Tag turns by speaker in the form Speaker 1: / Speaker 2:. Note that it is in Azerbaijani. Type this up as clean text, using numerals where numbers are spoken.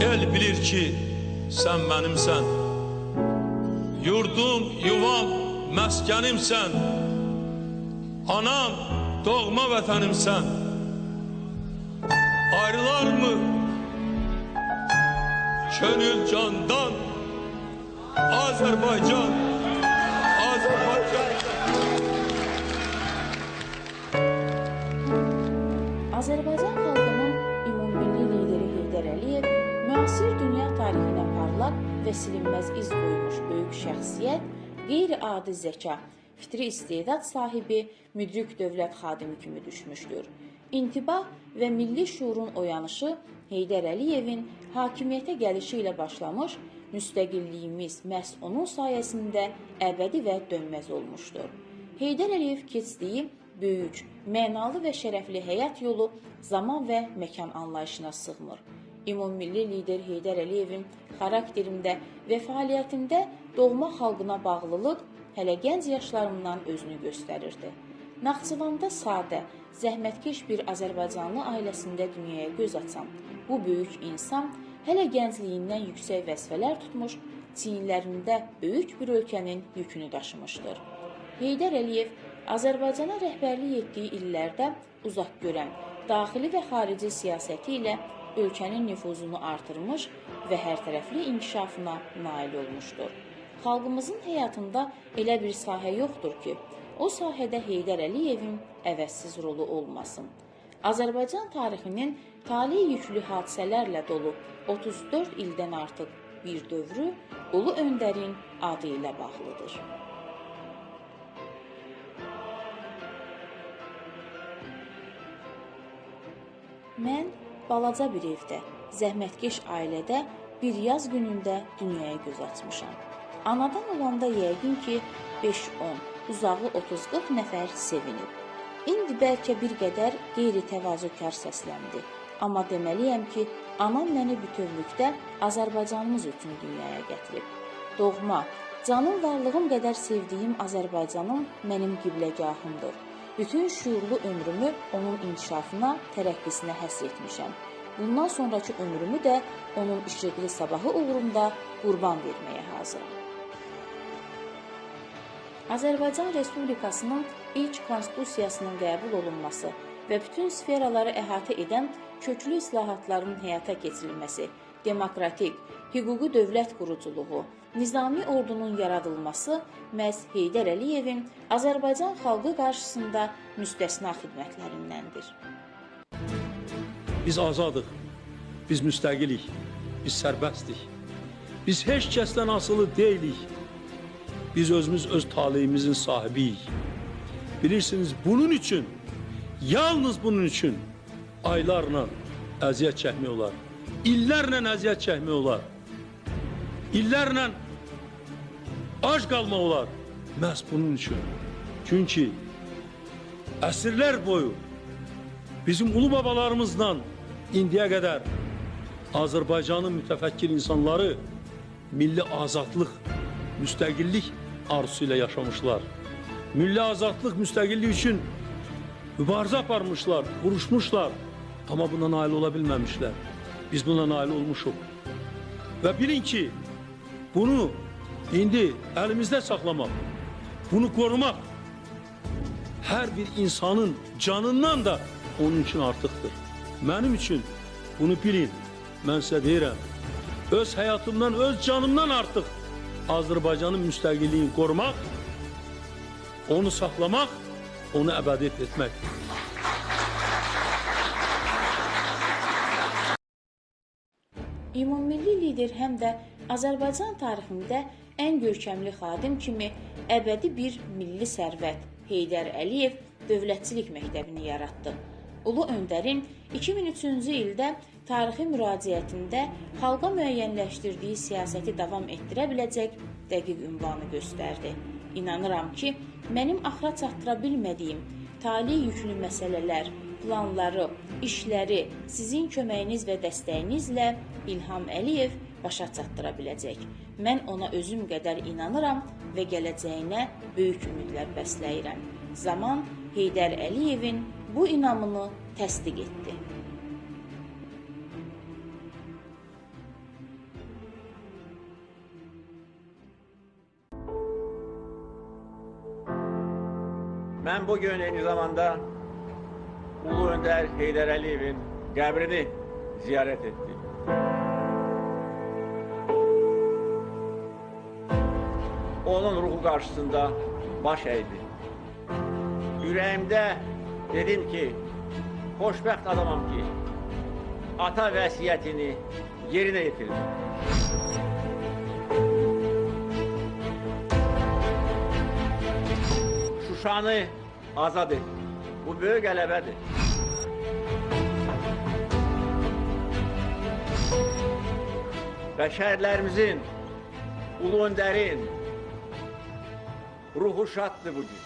Speaker 1: El bilir ki sen benimsen, yurdum, yuvam, meskenimsen, anam, doğma vətənimsən. Ayrılar mı könül candan? Azerbaycan, Azerbaycan.
Speaker 2: Azərbaycan xalqının ümummilli lideri Heydər Əliyev müasir dünya tarixinə parlaq və silinməz iz qoymuş böyük şəxsiyyət, qeyri-adi zəka, fitri istedad sahibi, müdrik dövlət xadimi kimi düşmüşdür. İntibah və milli şuurun oyanışı Heydər Əliyevin hakimiyyətə gəlişi ilə başlamış, müstəqilliyimiz məhz onun sayəsində əbədi və dönməz olmuşdur. Heydər Əliyev keçdiyi böyük, mənalı və şərəfli həyat yolu zaman və məkan anlayışına sığmır. Ümummilli lider Heydər Əliyevin xarakterində və fəaliyyətində doğma xalqına bağlılıq hələ gənc yaşlarından özünü göstərirdi. Naxçıvanda sadə, zəhmətkeş bir Azərbaycanlı ailəsində dünyaya göz açan bu böyük insan hələ gəncliyindən yüksək vəzifələr tutmuş, çiyinlərində böyük bir ölkənin yükünü daşımışdır. Heydər Əliyev Azərbaycana rəhbərlik etdiyi illərdə uzaq görən, daxili və xarici siyasəti ilə ölkənin nüfuzunu artırmış və hərtərəfli inkişafına nail olmuşdur. Xalqımızın həyatında elə bir sahə yoxdur ki, o sahədə Heydər Əliyevin əvəzsiz rolu olmasın. Azərbaycan tarixinin talih yüklü hadisələrlə dolu 34 ildən artıq bir dövrü Ulu Öndərin adı ilə bağlıdır. Mən balaca bir evdə, zəhmətkeş ailədə bir yaz günündə dünyaya göz açmışam. Anadan olanda yəqin ki 5-10, uzağı 30-40 nəfər sevinib. İndi bəlkə bir qədər qeyri-təvazökar səsləndi. Amma deməliyəm ki, anam məni bütövlükdə Azərbaycanımız üçün dünyaya gətirib. Doğma, canım varlığım qədər sevdiyim Azərbaycanım mənim qibləgahımdır. Bütün şuurlu ömrümü onun inkişafına, tərəqqisinə həsr etmişəm. Bundan sonraki ömrümü də onun işıqlı sabahı uğrunda qurban verməyə hazıram. Azərbaycan Respublikasının ilk konstitusiyasının qəbul olunması və bütün sferaları əhatə edən köklü islahatların həyata keçirilməsi, demokratik, hüquqi dövlət quruculuğu, nizami ordunun yaradılması məhz Heydər Əliyevin Azərbaycan xalqı qarşısında müstəsna xidmətlərindəndir.
Speaker 1: Biz azadıq, biz müstəqilik, biz sərbəstdik. Biz heç kəsdən asılı deyilik. Biz özümüz öz taleyimizin sahibiyik. Bilirsiniz, bunun üçün, yalnız bunun üçün aylarla əziyyət çəkmək olar. İllərlə əziyyət çəkmək olar. İllərlə ac qalmaq olar. Məhz bunun üçün. Çünki əsrlər boyu bizim ulu babalarımızdan indiyə qədər Azərbaycanın mütəfəkkir insanları milli azadlıq, müstəqillik arzusu ilə yaşamışlar. Milli azadlıq, müstəqillik üçün mübarizə aparmışlar, vuruşmuşlar. Amma buna nail ola bilməmişlər. Biz buna nail olmuşuq. Və bilin ki, bunu indi əlimizdə saxlamaq, bunu qorumaq hər bir insanın canından da onun üçün artıqdır. Mənim üçün bunu bilin, mən sizə deyirəm, öz həyatımdan, öz canımdan artıq Azərbaycanın müstəqilliyini qorumaq, onu saxlamaq, onu əbədi etmək.
Speaker 2: Ümummilli lider həm də Azərbaycan tarixində ən görkəmli xadim kimi əbədi bir milli sərvət Heydər Əliyev dövlətçilik məktəbini yaratdı. Ulu Öndərin 2003-cü ildə tarixi müraciətində xalqa müəyyənləşdirdiyi siyasəti davam etdirə biləcək dəqiq ünvanı göstərdi. İnanıram ki, mənim axıra çatdıra bilmədiyim talih yüklü məsələlər, planları, işləri sizin köməyiniz və dəstəyinizlə İlham Əliyev başa çatdıra biləcək. Mən ona özüm qədər inanıram və gələcəyinə böyük ümidlər bəsləyirəm. Zaman Heydər Əliyevin bu inamını təsdiq etdi.
Speaker 3: Ben bugün aynı zamanda Ulu Önder Heydər Əliyevin qəbrini ziyaret ettim. Onun ruhu karşısında baş eğdi. Yüreğimde dedim ki, xoşbəxt adamam ki, ata vəsiyyətini yerine getirdim. Şuşanı azad ettim. Bu büyük qələbədir. Və şəhərlərimizin, Ulu Öndərin ruhu şaddır bugün.